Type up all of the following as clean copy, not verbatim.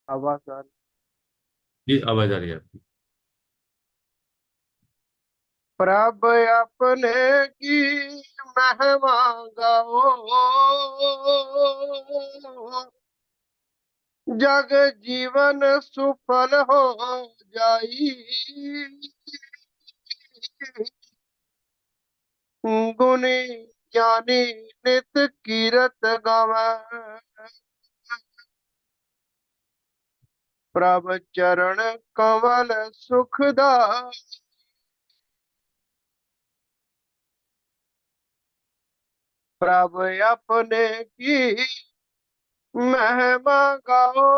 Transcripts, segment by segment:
आवाज आ रही। जी आवाज आ रही है आपकी। प्रभ अपने की महिमा गाओ, जग जीवन सुफल हो जाई। गुणी ज्ञानी नित कीरत गावे, प्रभ चरण कमल सुखदाई। प्रभ अपने की महिमा गाओ,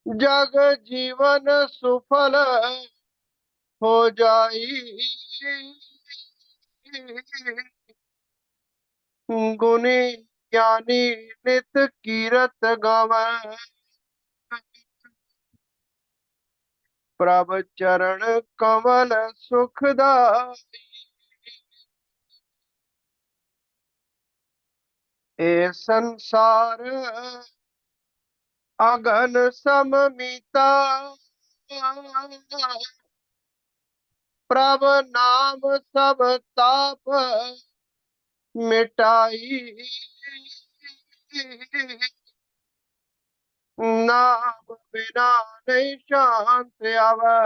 जग जीवन सुफल हो जाई। गुणी ज्ञानी नित कीरत गावे, प्रभ चरण कमल सुखदाई। ए संसार अगन सममीता, प्रभ नाम सब ताप मिटाई। नाम बिना नहीं शांत आवे,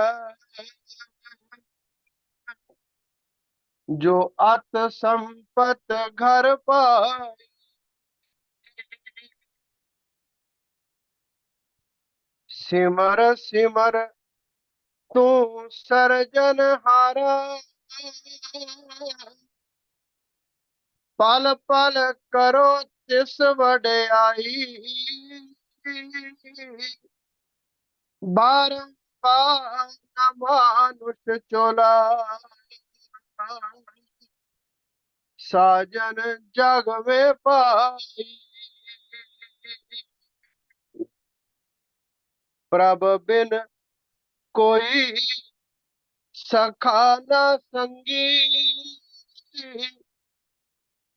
जो अत संपत घर पाई। सिमर सिमर तू सरजनहारा, पल पल करो तिस वड्याई। बारंबार न मानुष चोला, साजन जग में पाई। प्रभ बिन कोई सखा न संगी,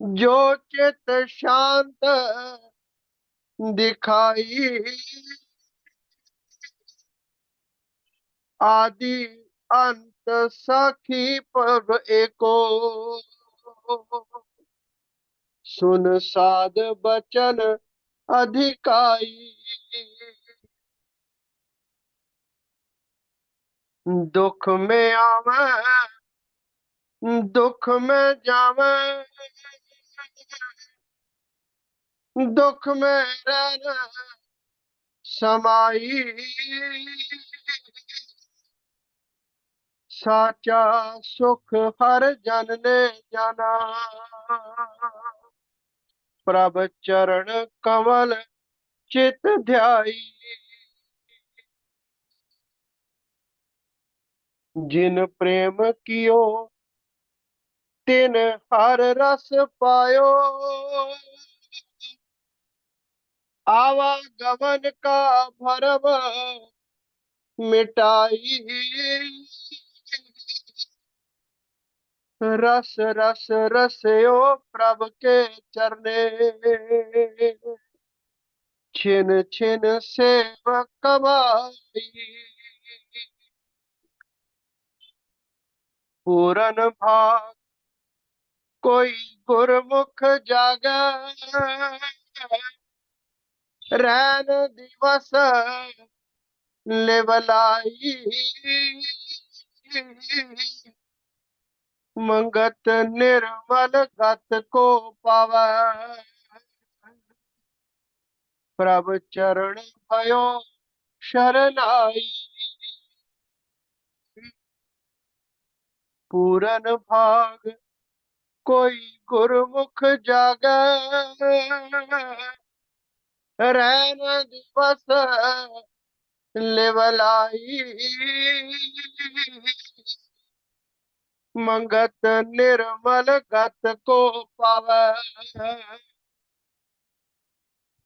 जो चित शांत दिखाई। आदि अंत सखी प्रभ एको, सुन साध बचन अधिकाई। दुख में आवे दुख में जावे, दुख में रहना समाई। साचा सुख हर जन ने जाना, प्रभ चरण कमल चित ध्याई। जिन प्रेम कियो तिन हर रस पायो, आवागमन का भरम मिटाई। रस रस रसयो प्रभ के चरने, छिन छिन सेवक कमाई। पूरन भाग कोई गुरमुख जागे, रैन दिवस लेवलाई। मंगत निर्मल गत को पावै, प्रभ चरण भयो शरणाई। पूरन भाग कोई गुरमुख जागे, रैन दिवस लेवलाई। मंगत निर्मल गत को पावै,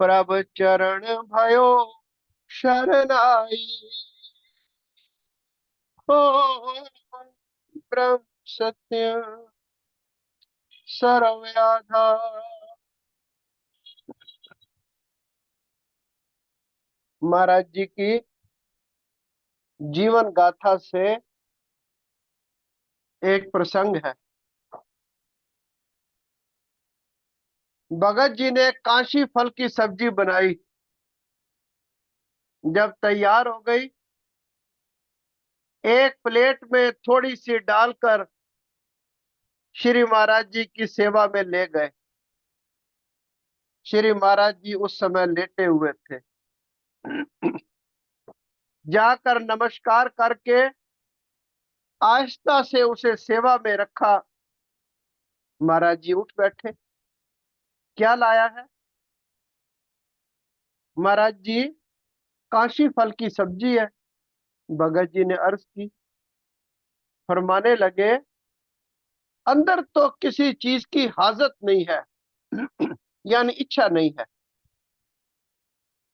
प्रभ चरण भयो शरणाई। हो ब्रह्म सत्य सर्वयाधा, महाराज जी की जीवन गाथा से एक प्रसंग है। भगत जी ने काशी फल की सब्जी बनाई। जब तैयार हो गई, एक प्लेट में थोड़ी सी डालकर श्री महाराज जी की सेवा में ले गए। श्री महाराज जी उस समय लेटे हुए थे। जाकर नमस्कार करके आहिस्ता से उसे सेवा में रखा। महाराज जी उठ बैठे। क्या लाया है? महाराज जी, काशी फल की सब्जी है। भगत जी ने अर्ज की। फरमाने लगे, अंदर तो किसी चीज की हाजत नहीं है, यानी इच्छा नहीं है।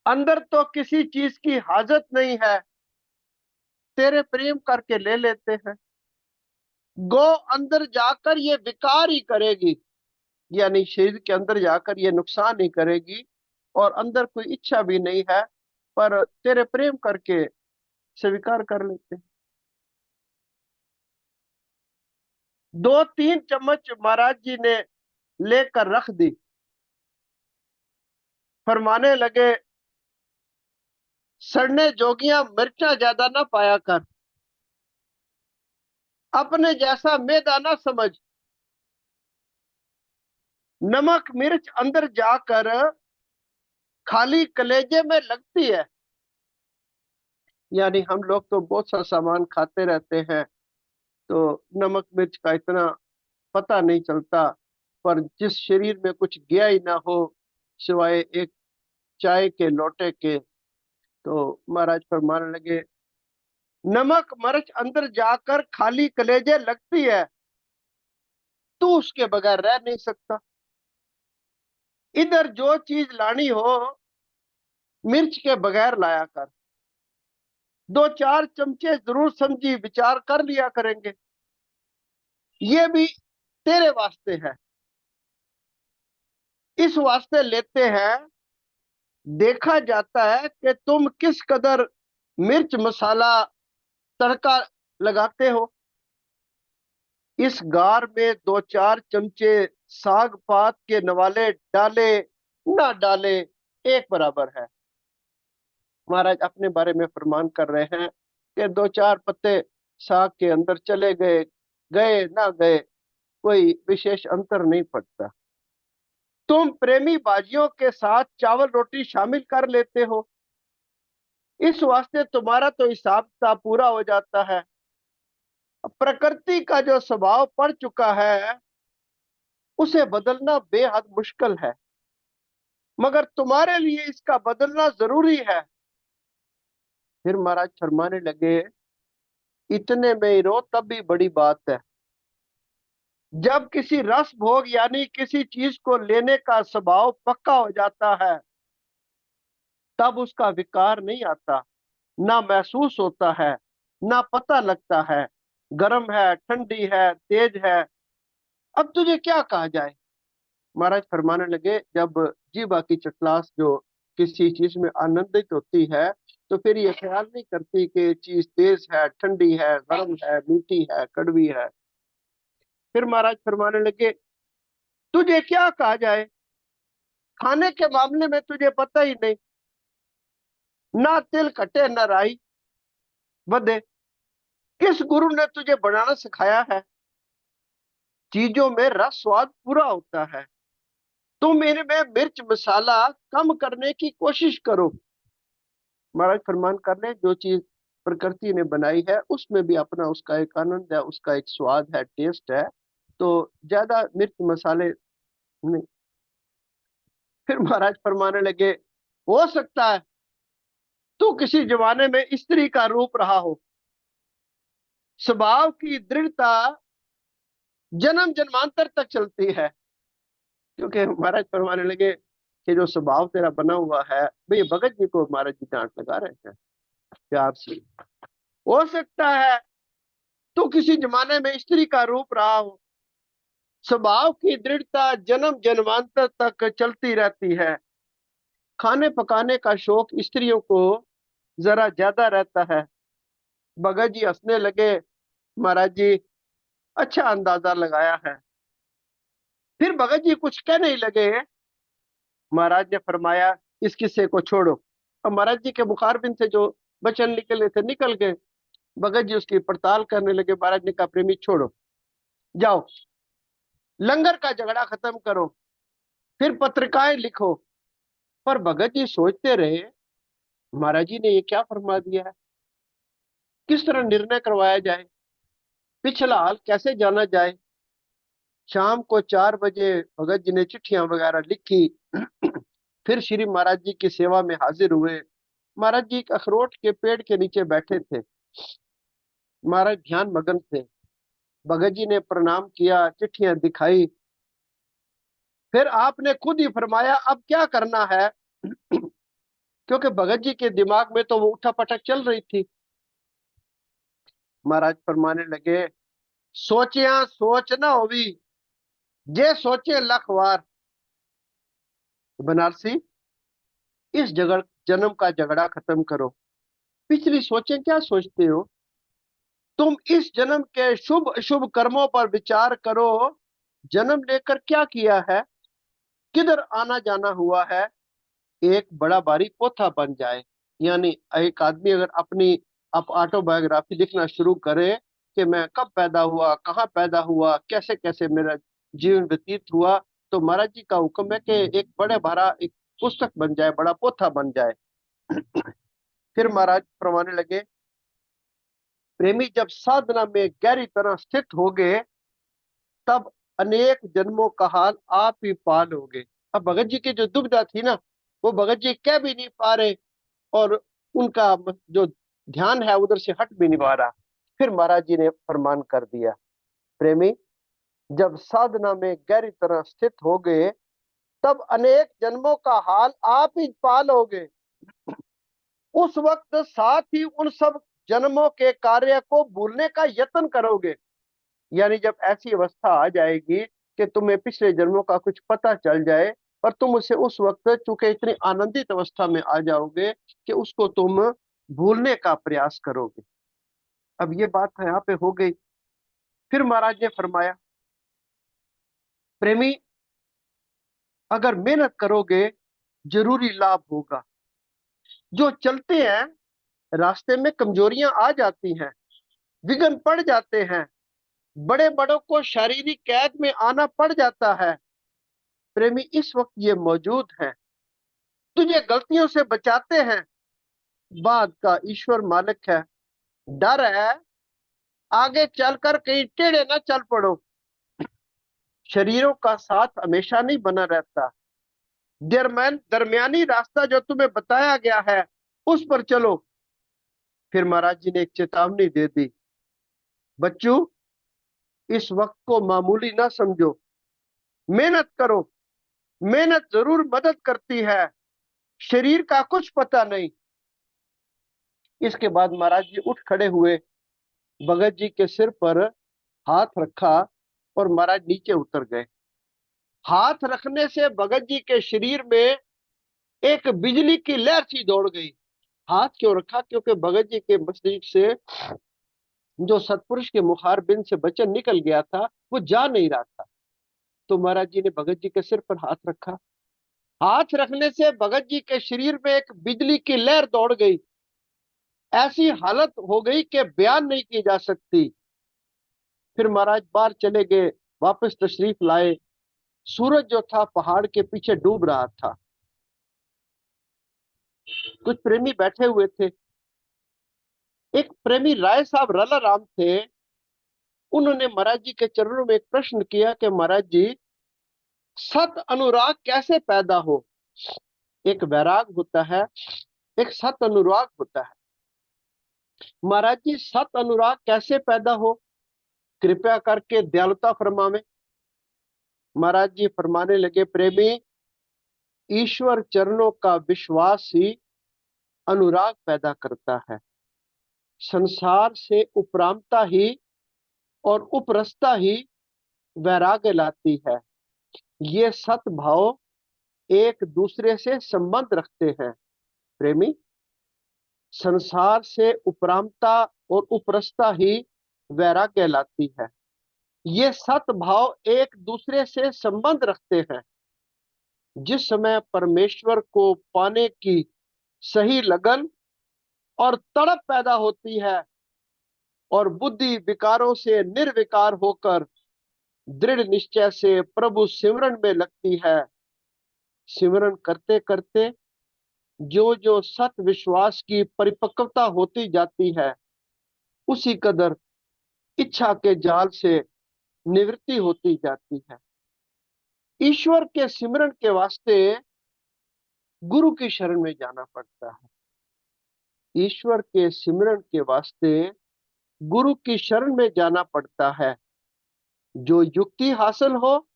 अंदर तो किसी चीज की हाजत नहीं है, तेरे प्रेम करके ले लेते हैं। गो अंदर जाकर ये विकार ही करेगी, यानी शरीर के अंदर जाकर ये नुकसान ही करेगी, और अंदर कोई इच्छा भी नहीं है, पर तेरे प्रेम करके स्वीकार कर लेते हैं। 2-3 चम्मच महाराज जी ने लेकर रख दी। फरमाने लगे, सड़ने जोगियां मिर्चा ज्यादा ना पाया कर, अपने जैसा मैदा ना समझ। नमक मिर्च अंदर जाकर खाली कलेजे में लगती है। यानी हम लोग तो बहुत सा सामान खाते रहते हैं, तो नमक मिर्च का इतना पता नहीं चलता, पर जिस शरीर में कुछ गया ही ना हो सिवाय एक चाय के लोटे के, तो महाराज फरमाने लगे, नमक मिर्च अंदर जाकर खाली कलेजे लगती है, तू उसके बगैर रह नहीं सकता। इधर जो चीज लानी हो मिर्च के बगैर लाया कर। 2-4 चमचे जरूर समझी विचार कर लिया करेंगे, ये भी तेरे वास्ते है। इस वास्ते लेते हैं, देखा जाता है कि तुम किस कदर मिर्च मसाला तड़का लगाते हो। इस गार में 2-4 चमचे साग पात के नवाले डाले ना डाले एक बराबर है। महाराज अपने बारे में फरमान कर रहे हैं कि 2-4 पत्ते साग के अंदर चले गए, गए ना गए, कोई विशेष अंतर नहीं पड़ता। तुम प्रेमी बाजियों के साथ चावल रोटी शामिल कर लेते हो, इस वास्ते तुम्हारा तो हिसाब किताब पूरा हो जाता है। प्रकृति का जो स्वभाव पड़ चुका है उसे बदलना बेहद मुश्किल है, मगर तुम्हारे लिए इसका बदलना जरूरी है। फिर महाराज फरमाने लगे, इतने में ही रो तब भी बड़ी बात है। जब किसी रस भोग यानी किसी चीज को लेने का स्वभाव पक्का हो जाता है, तब उसका विकार नहीं आता, ना महसूस होता है, ना पता लगता है गर्म है ठंडी है तेज है। अब तुझे क्या कहा जाए? महाराज फरमाने लगे, जब जीवा की चटलास जो किसी चीज में आनंदित होती है, तो फिर ये ख्याल नहीं करती कि चीज तेज है ठंडी है गर्म है मीठी है कड़वी है। फिर महाराज फरमाने लगे, तुझे क्या कहा जाए? खाने के मामले में तुझे पता ही नहीं, ना तिल कटे ना राई बदे। किस गुरु ने तुझे बनाना सिखाया है? चीजों में रस स्वाद पूरा होता है, तुम इनमें मिर्च मसाला कम करने की कोशिश करो। महाराज फरमान कर ले, जो चीज प्रकृति ने बनाई है उसमें भी अपना उसका एक आनंद है, उसका एक स्वाद है, टेस्ट है, तो ज्यादा मिर्च मसाले नहीं। फिर महाराज फरमाने लगे, हो सकता है तू किसी जमाने में स्त्री का रूप रहा हो, स्वभाव की दृढ़ता जन्म जन्मांतर तक चलती है। क्योंकि महाराज फरमाने लगे कि जो स्वभाव तेरा बना हुआ है, भाई भगत जी को महाराज जी डांट लगा रहे हैं प्यार से, हो सकता है तू किसी जमाने में स्त्री का रूप रहा हो, स्वभाव की दृढ़ता जन्म जन्मांतर तक चलती रहती है, खाने पकाने का शौक स्त्रियों को जरा ज्यादा रहता है। भगत जी हंसने लगे। महाराज जी, अच्छा अंदाजा लगाया है। फिर भगत जी कुछ कहने ही लगे। महाराज ने फरमाया, इस किस्से को छोड़ो। अब महाराज जी के बुखार बिन से जो वचन निकले थे निकल गए। भगत जी उसकी पड़ताल करने लगे। महाराज ने कहा, प्रेमी छोड़ो, जाओ लंगर का झगड़ा खत्म करो, फिर पत्रिकाएं लिखो। पर भगत जी सोचते रहे, महाराज जी ने ये क्या फरमा दिया है, किस तरह निर्णय करवाया जाए, पिछला हाल कैसे जाना जाए। शाम को 4 बजे भगत जी ने चिट्ठियां वगैरह लिखी। फिर श्री महाराज जी की सेवा में हाजिर हुए। महाराज जी एक अखरोट के पेड़ के नीचे बैठे थे। महाराज ध्यान मगन थे। भगत जी ने प्रणाम किया, चिट्ठियां दिखाई। फिर आपने खुद ही फरमाया, अब क्या करना है। क्योंकि भगत जी के दिमाग में तो वो उठा पटक चल रही थी। महाराज फरमाने लगे, सोचिया सोच ना होवी, जे सोचे लख वार। बनारसी, इस जगह जन्म का झगड़ा खत्म करो, पिछली सोचें क्या सोचते हो। तुम इस जन्म के शुभ अशुभ कर्मों पर विचार करो। जन्म लेकर क्या किया है, किधर आना जाना हुआ है। एक बड़ा भारी पोथा बन जाए। यानी एक आदमी अगर अपनी ऑटोबायोग्राफी लिखना शुरू करे कि मैं कब पैदा हुआ, कहाँ पैदा हुआ, कैसे कैसे मेरा जीवन व्यतीत हुआ, तो महाराज जी का हुक्म है कि एक बड़े भारा एक पुस्तक बन जाए, बड़ा पोथा बन जाए। फिर महाराज फरमाने लगे, प्रेमी जब साधना में गहरी तरह स्थित हो गए, तब अनेक जन्मों का हाल आप ही पालोगे। अब भगत जी की जो दुविधा थी ना, वो भगत जी कह भी नहीं पा रहे, और उनका जो ध्यान है उधर से हट भी नहीं पा रहा। फिर महाराज जी ने फरमान कर दिया, प्रेमी जब साधना में गहरी तरह स्थित हो गए, तब अनेक जन्मों का हाल आप ही पालोगे। उस वक्त साथ ही उन सब जन्मों के कार्य को भूलने का यत्न करोगे। यानी जब ऐसी अवस्था आ जाएगी कि तुम्हें पिछले जन्मों का कुछ पता चल जाए, पर तुम उसे उस वक्त चूंकि इतनी आनंदित अवस्था में आ जाओगे कि उसको तुम भूलने का प्रयास करोगे। अब ये बात यहाँ पे हो गई। फिर महाराज ने फरमाया, प्रेमी अगर मेहनत करोगे जरूरी लाभ होगा। जो चलते हैं रास्ते में कमजोरियां आ जाती हैं, विघ्न पड़ जाते हैं, बड़े बड़ों को शारीरिक कैद में आना पड़ जाता है। प्रेमी इस वक्त ये मौजूद है, तुझे गलतियों से बचाते हैं। बाद का ईश्वर मालिक है। डर है आगे चलकर कहीं टेढ़े न चल पड़ो। शरीरों का साथ हमेशा नहीं बना रहता। दरमियानी रास्ता जो तुम्हें बताया गया है उस पर चलो। फिर महाराज जी ने एक चेतावनी दे दी, बच्चों इस वक्त को मामूली ना समझो, मेहनत करो। मेहनत जरूर मदद करती है, शरीर का कुछ पता नहीं। इसके बाद महाराज जी उठ खड़े हुए, भगत जी के सिर पर हाथ रखा और महाराज नीचे उतर गए। हाथ रखने से भगत जी के शरीर में एक बिजली की लहर सी दौड़ गई। हाथ क्यों रखा, क्योंकि भगत जी के मस्तिष्क से जो सतपुरुष के मुखार बिंद से वचन निकल गया था वो जा नहीं रहा था। तो महाराज जी ने भगत जी के सिर पर हाथ रखा। हाथ रखने से भगत जी के शरीर में एक बिजली की लहर दौड़ गई। ऐसी हालत हो गई कि बयान नहीं की जा सकती। फिर महाराज बाहर चले गए, वापस तशरीफ लाए। सूरज जो था पहाड़ के पीछे डूब रहा था। कुछ प्रेमी बैठे हुए थे। एक प्रेमी राय साहब रला राम थे। उन्होंने महाराज जी के चरणों में एक प्रश्न किया कि महाराज जी सत अनुराग कैसे पैदा हो। एक वैराग होता है, एक सत अनुराग होता है। महाराज जी सत अनुराग कैसे पैदा हो, कृपया करके दयालुता फरमावे। महाराज जी फरमाने लगे, प्रेमी ईश्वर चरणों का विश्वास ही अनुराग पैदा करता है। संसार से उपरामता ही और उपरसता ही वैराग्य लाती है। ये सत भाव एक दूसरे से संबंध रखते हैं। प्रेमी, संसार से उपरामता और उपरसता ही वैराग्य लाती है। ये सत भाव एक दूसरे से संबंध रखते हैं। जिस समय परमेश्वर को पाने की सही लगन और तड़प पैदा होती है और बुद्धि विकारों से निर्विकार होकर दृढ़ निश्चय से प्रभु सिमरन में लगती है, सिमरन करते करते जो जो सत विश्वास की परिपक्वता होती जाती है, उसी कदर इच्छा के जाल से निवृत्ति होती जाती है। ईश्वर के सिमरन के वास्ते गुरु की शरण में जाना पड़ता है। ईश्वर के सिमरन के वास्ते गुरु की शरण में जाना पड़ता है। जो युक्ति हासिल हो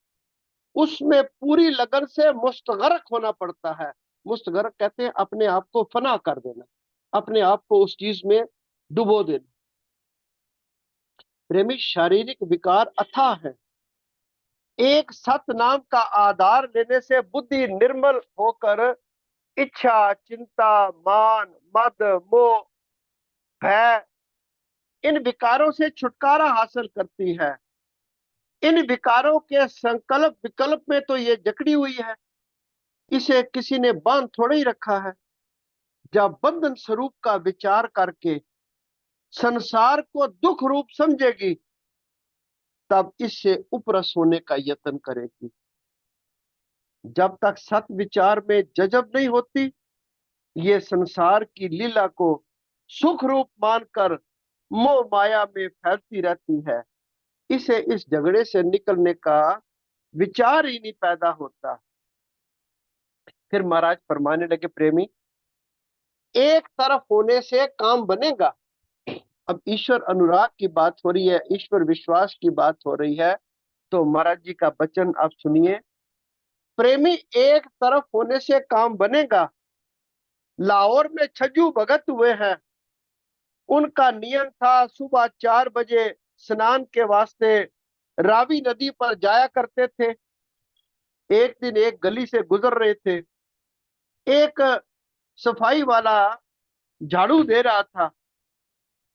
उसमें पूरी लगन से मुस्तगरक होना पड़ता है। मुस्तगरक कहते हैं अपने आप को फना कर देना, अपने आप को उस चीज में डुबो देना। प्रेमी, शारीरिक विकार अथाह है। एक सत नाम का आधार लेने से बुद्धि निर्मल होकर इच्छा, चिंता, मान, मद, मोह, भय, इन विकारों से छुटकारा हासिल करती है। इन विकारों के संकल्प विकल्प में तो ये जकड़ी हुई है, इसे किसी ने बांध थोड़ा ही रखा है। जब बंधन स्वरूप का विचार करके संसार को दुख रूप समझेगी, तब इससे उपरस होने का यत्न करेगी। जब तक सत विचार में जजब नहीं होती, ये संसार की लीला को सुख रूप मानकर मोह माया में फैलती रहती है। इसे इस झगड़े से निकलने का विचार ही नहीं पैदा होता। फिर महाराज फरमाने लगे, प्रेमी, एक तरफ होने से काम बनेगा। अब ईश्वर अनुराग की बात हो रही है, ईश्वर विश्वास की बात हो रही है, तो महाराज जी का वचन आप सुनिए। प्रेमी, एक तरफ होने से काम बनेगा। लाहौर में छज्जू भगत हुए हैं, उनका नियम था सुबह 4 बजे स्नान के वास्ते रावी नदी पर जाया करते थे। एक दिन एक गली से गुजर रहे थे, एक सफाई वाला झाड़ू दे रहा था।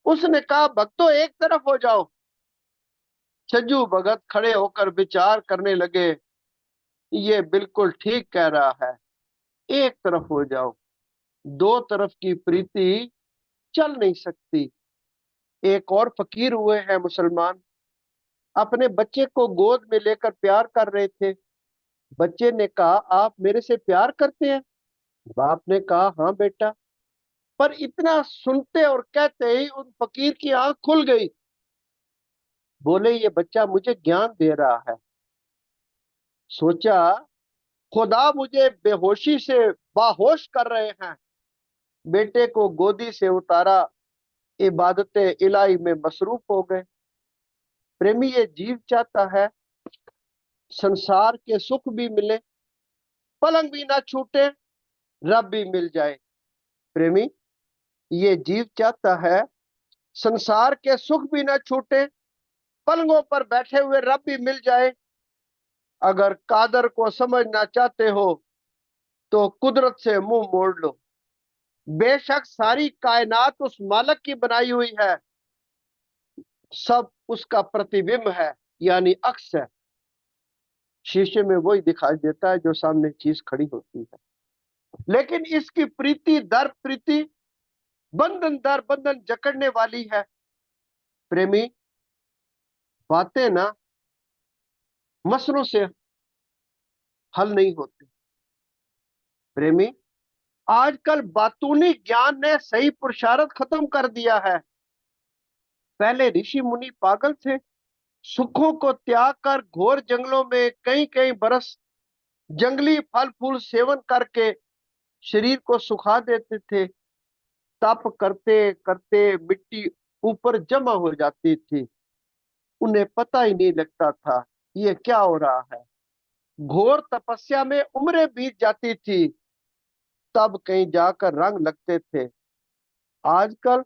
उसने कहा, भक्तों एक तरफ हो जाओ। छज्जू भगत खड़े होकर विचार करने लगे, ये बिल्कुल ठीक कह रहा है, एक तरफ हो जाओ। दो तरफ की प्रीति चल नहीं सकती। एक और फकीर हुए हैं मुसलमान, अपने बच्चे को गोद में लेकर प्यार कर रहे थे। बच्चे ने कहा, आप मेरे से प्यार करते हैं? बाप ने कहा, हाँ बेटा। पर इतना सुनते और कहते ही उन फकीर की आंख खुल गई। बोले, ये बच्चा मुझे ज्ञान दे रहा है। सोचा, खुदा मुझे बेहोशी से बाहोश कर रहे हैं। बेटे को गोदी से उतारा, इबादत इलाही में मसरूफ हो गए। प्रेमी, ये जीव चाहता है संसार के सुख भी मिले, पलंग भी ना छूटे, रब भी मिल जाए। प्रेमी, ये जीव चाहता है संसार के सुख भी ना छूटे, पलंगों पर बैठे हुए रब भी मिल जाए। अगर कादर को समझना चाहते हो तो कुदरत से मुंह मोड़ लो। बेशक सारी कायनात उस मालिक की बनाई हुई है, सब उसका प्रतिबिंब है, यानी अक्स है। शीशे में वही दिखाई देता है जो सामने चीज खड़ी होती है। लेकिन इसकी प्रीति दर प्रीति, बंधन दर बंधन जकड़ने वाली है। प्रेमी, बातें ना मसलों से हल नहीं होती। प्रेमी, आजकल बातूनी ज्ञान ने सही पुरुषार्थ खत्म कर दिया है। पहले ऋषि मुनि पागल थे, सुखों को त्याग कर घोर जंगलों में कई कई बरस जंगली फल फूल सेवन करके शरीर को सुखा देते थे। तप करते करते मिट्टी ऊपर जमा हो जाती थी, उन्हें पता ही नहीं लगता था ये क्या हो रहा है। घोर तपस्या में उम्रें बीत जाती थी, तब कहीं जाकर रंग लगते थे। आजकल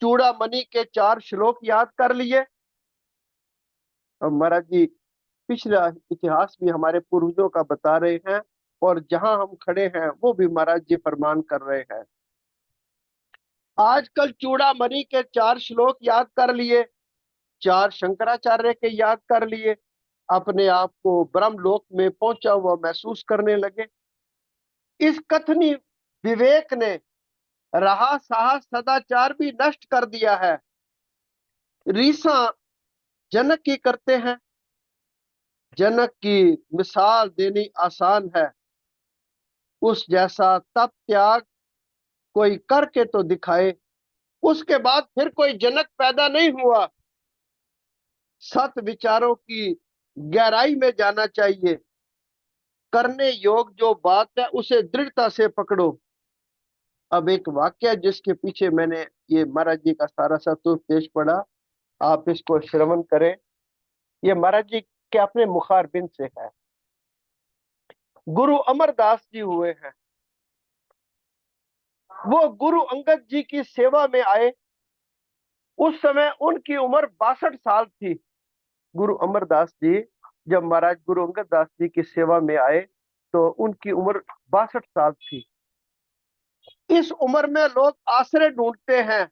चूड़ामणि के 4 श्लोक याद कर लिए, और महाराज जी पिछला इतिहास भी हमारे पूर्वजों का बता रहे हैं, और जहां हम खड़े हैं वो भी महाराज जी फरमान कर रहे हैं। आजकल चूड़ामणि के 4 श्लोक याद कर लिए, 4 शंकराचार्य के याद कर लिए, अपने आप को ब्रह्मलोक में पहुंचा हुआ महसूस करने लगे। इस कथनी विवेक ने रहा साहस सदाचार भी नष्ट कर दिया है। रीसा जनक की करते हैं। जनक की मिसाल देनी आसान है, उस जैसा तप त्याग कोई करके तो दिखाए। उसके बाद फिर कोई जनक पैदा नहीं हुआ। सत विचारों की गहराई में जाना चाहिए। करने योग जो बात है उसे दृढ़ता से पकड़ो। अब एक वाक्य जिसके पीछे मैंने ये महाराज जी का सारा सतुपदेश पढ़ा, आप इसको श्रवण करें। ये महाराज जी के अपने मुखारबिंद से है। गुरु अमरदास जी हुए हैं, वो गुरु अंगद जी की सेवा में आए। उस समय उनकी उम्र 62 साल थी। गुरु अमरदास जी जब महाराज गुरु अंगद दास जी की सेवा में आए तो उनकी उम्र 62 साल थी। इस उम्र में लोग आश्रय ढूंढते हैं,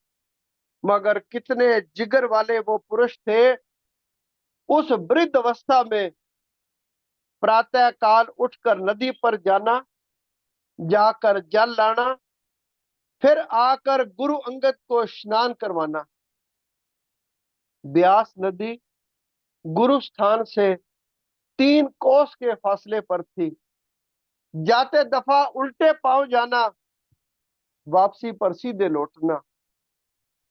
मगर कितने जिगर वाले वो पुरुष थे। उस वृद्ध अवस्था में प्रातः काल उठकर नदी पर जाना, जाकर जल लाना, फिर आकर गुरु अंगद को स्नान करवाना। ब्यास नदी गुरु स्थान से 3 कोस के फासले पर थी। जाते दफा उल्टे पांव जाना, वापसी पर सीधे लौटना,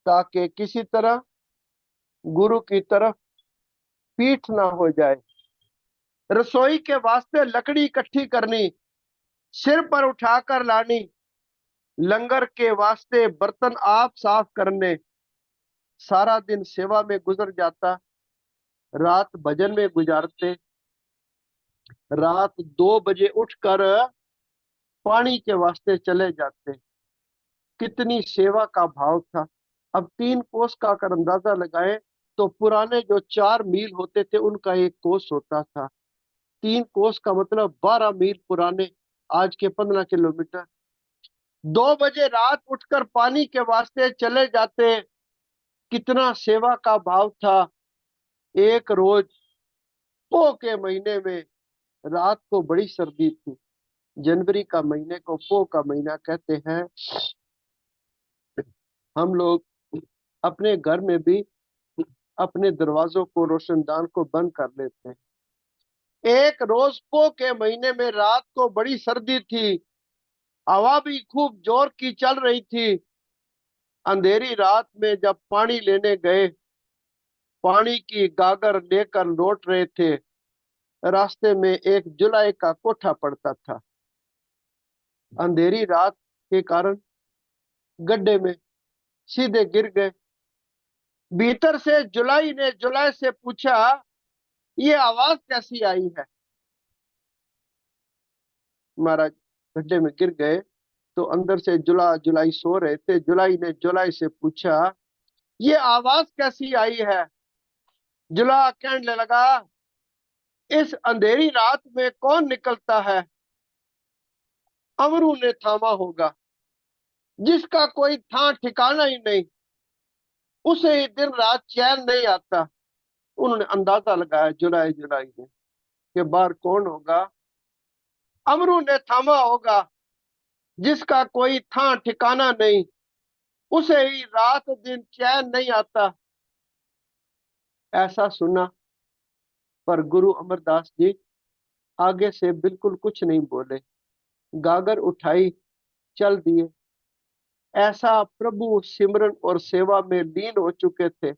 ताकि किसी तरह गुरु की तरफ पीठ ना हो जाए। रसोई के वास्ते लकड़ी इकट्ठी करनी, सिर पर उठाकर लानी, लंगर के वास्ते बर्तन आप साफ करने। सारा दिन सेवा में गुजर जाता, रात भजन में गुजारते। रात 2 बजे उठकर पानी के वास्ते चले जाते। कितनी सेवा का भाव था। अब 3 कोस का अगर अंदाजा लगाए तो पुराने जो 4 मील होते थे उनका 1 कोस होता था। 3 कोस का मतलब 12 मील पुराने, आज के 15 किलोमीटर। 2 बजे रात उठकर पानी के वास्ते चले जाते। कितना सेवा का भाव था। एक रोज पो के महीने में रात को बड़ी सर्दी थी। जनवरी का महीने को पो का महीना कहते हैं। हम लोग अपने घर में भी अपने दरवाजों को रोशनदान को बंद कर लेते हैं। एक रोज पो के महीने में रात को बड़ी सर्दी थी, हवा भी खूब जोर की चल रही थी। अंधेरी रात में जब पानी लेने गए, पानी की गागर लेकर लौट रहे थे, रास्ते में एक जुलाई का कोठा पड़ता था। अंधेरी रात के कारण गड्ढे में सीधे गिर गए। भीतर से जुलाई से पूछा, ये आवाज कैसी आई है? महाराज गड्ढे में गिर गए तो अंदर से जुलाई सो रहे थे। जुलाई ने जुलाई से पूछा, ये आवाज कैसी आई है? जुला कहने लगा, इस अंधेरी रात में कौन निकलता है? अमरू ने थामा होगा, जिसका कोई था ठिकाना ही नहीं, उसे ही दिन रात चैन नहीं आता। उन्होंने अंदाजा लगाया जुलाई ने कि बाहर कौन होगा। अमरू ने थामा होगा, जिसका कोई था ठिकाना नहीं, उसे ही रात दिन चैन नहीं आता। ऐसा सुना, पर गुरु अमरदास जी आगे से बिल्कुल कुछ नहीं बोले। गागर उठाई, चल दिए। ऐसा प्रभु सिमरन और सेवा में लीन हो चुके थे।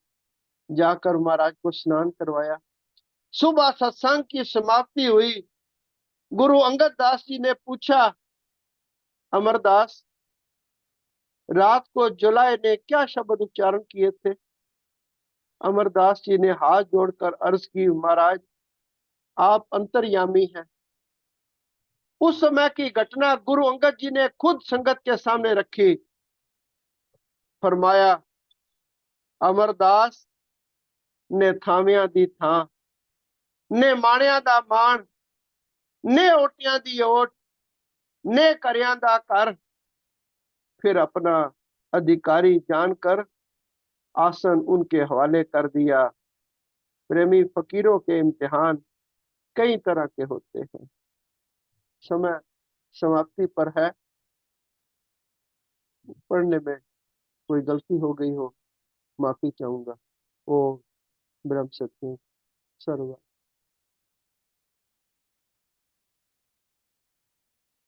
जाकर महाराज को स्नान करवाया। सुबह सत्संग की समाप्ति हुई। गुरु अंगद दास जी ने पूछा, अमरदास, रात को जुलाई ने क्या शब्द उच्चारण किए थे? अमरदास जी ने हाथ जोड़कर अर्ज की, महाराज आप अंतर्यामी हैं। उस समय की घटना गुरु अंगद जी ने खुद संगत के सामने रखी। फरमाया, अमरदास ने थामिया दी थां, ने माणिया दा मान, ने ओटियां दी ओट, ने करियांदा कर, फिर अपना अधिकारी जानकर आसन उनके हवाले कर दिया। प्रेमी फकीरों के इम्तिहान कई तरह के होते हैं। समय समाप्ति पर है। पढ़ने में कोई गलती हो गई हो, माफी चाहूंगा। ओ ब्रह्म सत्य सर्व